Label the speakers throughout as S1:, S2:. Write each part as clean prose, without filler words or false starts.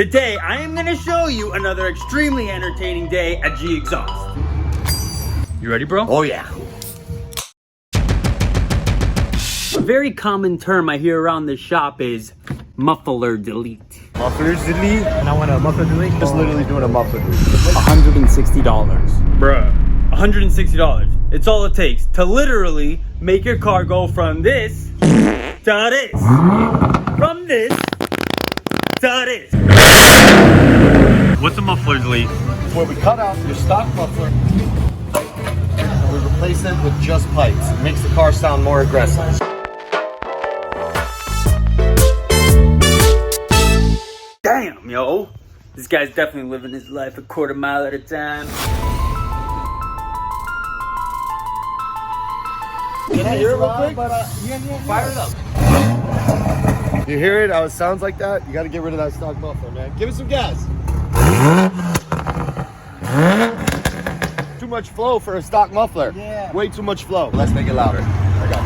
S1: Today, I am gonna show you another extremely entertaining day at Gexhaust. You ready, bro?
S2: Oh yeah.
S1: A very common term I hear around this shop is muffler delete.
S2: Mufflers delete? And I want a muffler delete? Just literally doing a muffler delete.
S1: $160. Bruh, $160. It's all it takes to literally make your car go from this to this. From this to this. What's a muffler delete?
S2: Where we cut out your stock muffler and we replace it with just pipes. It makes the car sound more aggressive.
S1: Damn, yo. This guy's definitely living his life a quarter mile at a time.
S2: Can I hear it real quick? Fire it up. You hear it? How it sounds like that? You got to get rid of that stock muffler, man. Give it some gas. Too much flow for a stock muffler. Yeah. Way too much flow. Let's make it louder. I got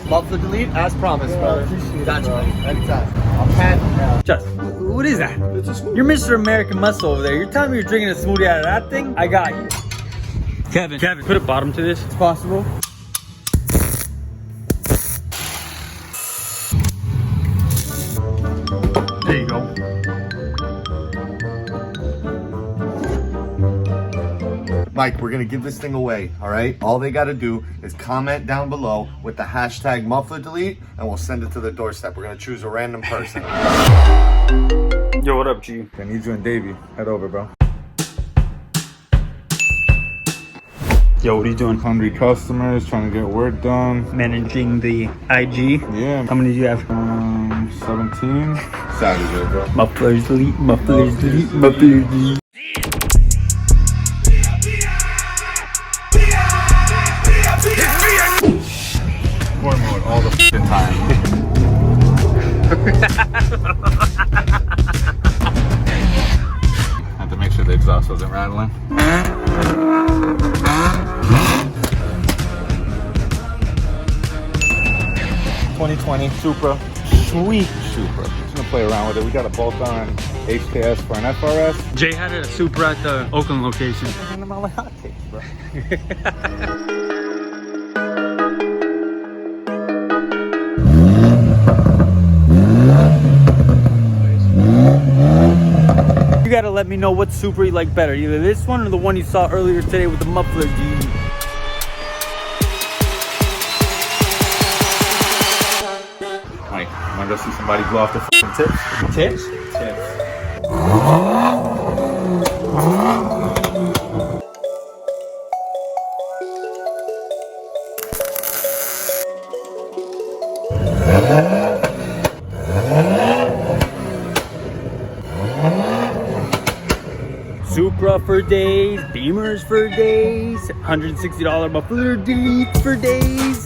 S2: you. Muffler delete, as promised, brother. Got you, anytime. I'll pat.
S1: Just, what is that? You're Mr. American Muscle over there. You're telling me you're drinking a smoothie out of that thing? I got you. Kevin, put a bottom to this. It's possible. There you go.
S2: Mike, we're gonna give this thing away, all right? All they gotta do is comment down below with the hashtag muffler delete and we'll send it to their doorstep. We're gonna choose a random person.
S1: Yo, what up, G?
S3: I need you and Davey. Head over, bro.
S1: Yo, what are you doing?
S3: Hungry customers, trying to get work done.
S1: Managing the IG.
S3: Yeah.
S1: How many do you have?
S3: 17.
S2: Saturday, bro.
S1: Mufflers delete, mufflers delete, mufflers delete.
S3: Sport mode all the f***ing time. Had to make sure the exhaust wasn't rattling. 2020 Supra. Sweet Supra. Just gonna play around with it. We got a bolt-on HKS for an FRS.
S1: Jay had a Supra at the Oakland location.
S3: And I'm all like hotcakes, bro.
S1: You gotta let me know what Supra you like better, either this one or the one you saw earlier today with the muffler delete.
S3: Mike, wanna go see somebody blow off the f***ing tips?
S1: Tips?
S3: Tips.
S1: Supra for days, Beamers for days, $160 muffler delete for days.